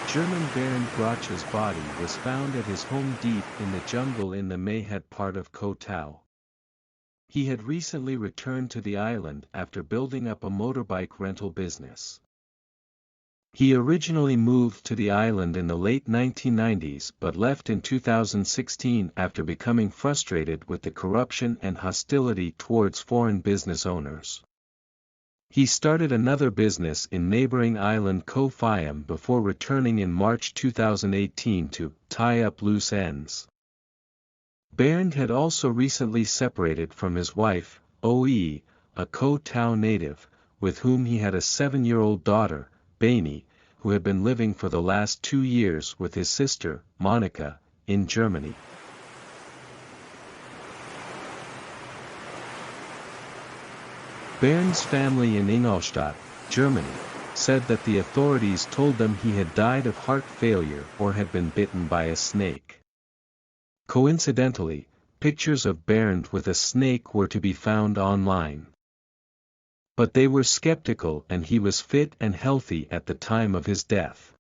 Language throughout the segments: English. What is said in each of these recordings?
German Baron Grach's body was found at his home deep in the jungle in the Mayhat part of Koh Tao. He had recently returned to the island after building up a motorbike rental business. He originally moved to the island in the late 1990s but left in 2016 after becoming frustrated with the corruption and hostility towards foreign business owners. He started another business in neighboring island Koh Phaum before returning in March 2018 to tie up loose ends. Bernd had also recently separated from his wife, Oe, a Koh Tao native, with whom he had a 7-year-old daughter, Baini, who had been living for the last 2 years with his sister, Monica, in Germany. Bernd's family in Ingolstadt, Germany, said that the authorities told them he had died of heart failure or had been bitten by a snake. Coincidentally, pictures of Bernd with a snake were to be found online. But they were skeptical and he was fit and healthy at the time of his death.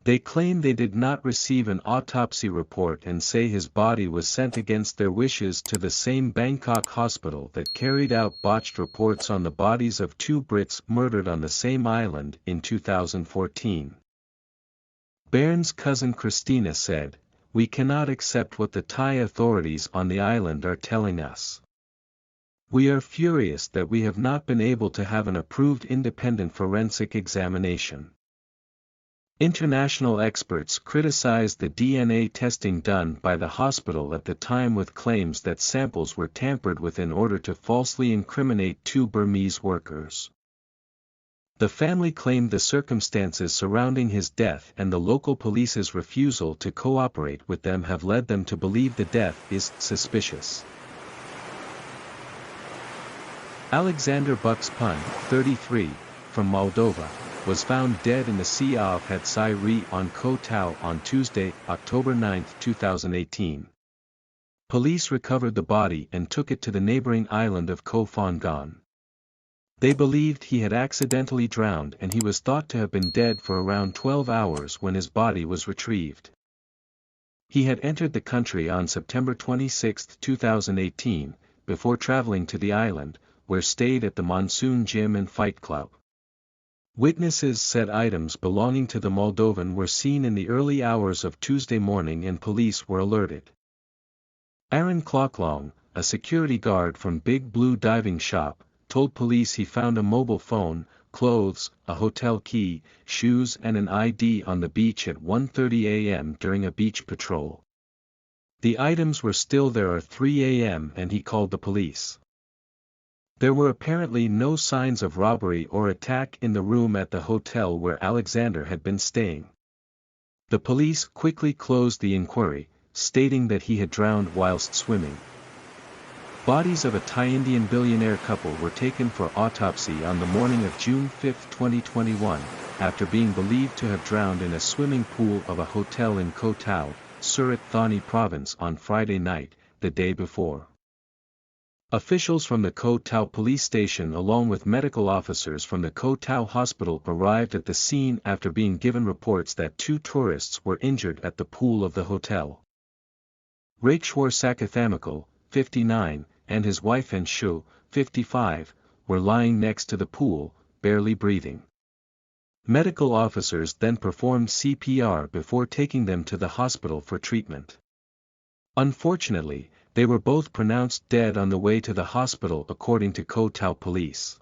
They claim they did not receive an autopsy report and say his body was sent against their wishes to the same Bangkok hospital that carried out botched reports on the bodies of 2 Brits murdered on the same island in 2014. Bernd's cousin Christina said, "We cannot accept what the Thai authorities on the island are telling us. We are furious that we have not been able to have an approved independent forensic examination." International experts criticized the DNA testing done by the hospital at the time with claims that samples were tampered with in order to falsely incriminate 2 Burmese workers. The family claimed the circumstances surrounding his death and the local police's refusal to cooperate with them have led them to believe the death is suspicious. Alexander Buxpun, 33, from Moldova, was found dead in the Sea of Hatsai Ri on Koh Tao on Tuesday, October 9, 2018. Police recovered the body and took it to the neighboring island of Koh Phangan. They believed he had accidentally drowned and he was thought to have been dead for around 12 hours when his body was retrieved. He had entered the country on September 26, 2018, before traveling to the island, where stayed at the Monsoon Gym and Fight Club. Witnesses said items belonging to the Moldovan were seen in the early hours of Tuesday morning and police were alerted. Aaron Clocklong, a security guard from Big Blue Diving Shop, told police he found a mobile phone, clothes, a hotel key, shoes and an ID on the beach at 1:30 a.m. during a beach patrol. The items were still there at 3 a.m. and he called the police. There were apparently no signs of robbery or attack in the room at the hotel where Alexander had been staying. The police quickly closed the inquiry, stating that he had drowned whilst swimming. Bodies of a Thai-Indian billionaire couple were taken for autopsy on the morning of June 5, 2021, after being believed to have drowned in a swimming pool of a hotel in Koh Tao, Surat Thani province on Friday night, the day before. Officials from the Koh Tao police station along with medical officers from the Koh Tao hospital arrived at the scene after being given reports that 2 tourists were injured at the pool of the hotel. Rakeshwar Sakathamikal, 59, and his wife Anshu, 55, were lying next to the pool, barely breathing. Medical officers then performed CPR before taking them to the hospital for treatment. Unfortunately, they were both pronounced dead on the way to the hospital according to Koh Tao police.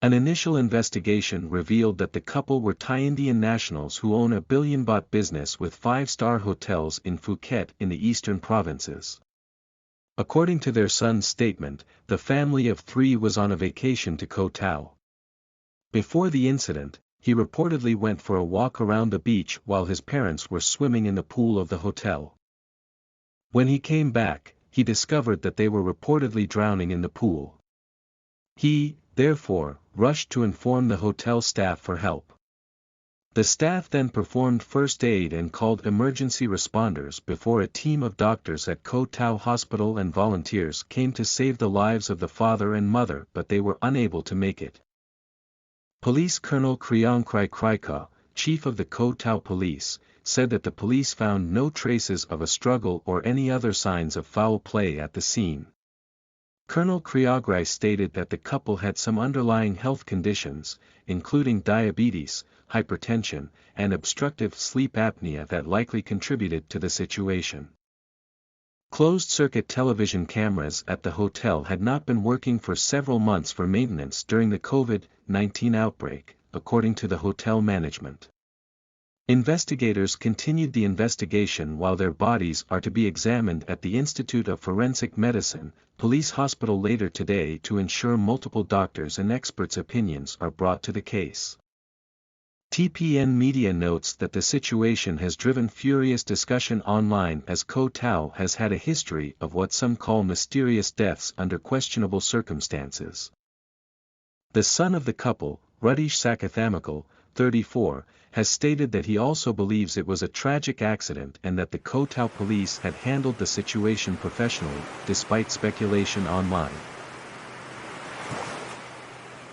An initial investigation revealed that the couple were Thai Indian nationals who own a billion-baht business with 5-star hotels in Phuket in the eastern provinces. According to their son's statement, the family of 3 was on a vacation to Koh Tao. Before the incident, he reportedly went for a walk around the beach while his parents were swimming in the pool of the hotel. When he came back, he discovered that they were reportedly drowning in the pool. He, therefore, rushed to inform the hotel staff for help. The staff then performed first aid and called emergency responders before a team of doctors at Koh Tao Hospital and volunteers came to save the lives of the father and mother, but they were unable to make it. Police Colonel Kriongkrai Krika, chief of the Koh Tao police, said that the police found no traces of a struggle or any other signs of foul play at the scene. Colonel Kriagrai stated that the couple had some underlying health conditions, including diabetes, hypertension, and obstructive sleep apnea that likely contributed to the situation. Closed-circuit television cameras at the hotel had not been working for several months for maintenance during the COVID-19 outbreak, according to the hotel management. Investigators continued the investigation while their bodies are to be examined at the Institute of Forensic Medicine, Police Hospital later today to ensure multiple doctors' and experts' opinions are brought to the case. TPN Media notes that the situation has driven furious discussion online as Koh Tao has had a history of what some call mysterious deaths under questionable circumstances. The son of the couple, Ruddish Sakathamakal, 34, has stated that he also believes it was a tragic accident and that the Koh Tao police had handled the situation professionally, despite speculation online.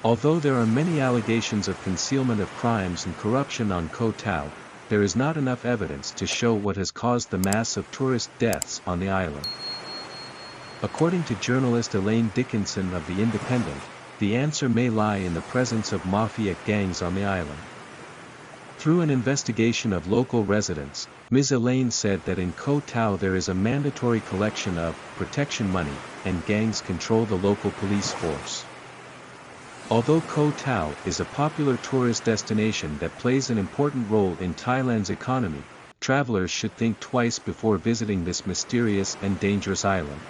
Although there are many allegations of concealment of crimes and corruption on Koh Tao, there is not enough evidence to show what has caused the mass of tourist deaths on the island. According to journalist Elaine Dickinson of The Independent, the answer may lie in the presence of mafia gangs on the island. Through an investigation of local residents, Ms. Elaine said that in Koh Tao there is a mandatory collection of protection money, and gangs control the local police force. Although Koh Tao is a popular tourist destination that plays an important role in Thailand's economy, travelers should think twice before visiting this mysterious and dangerous island.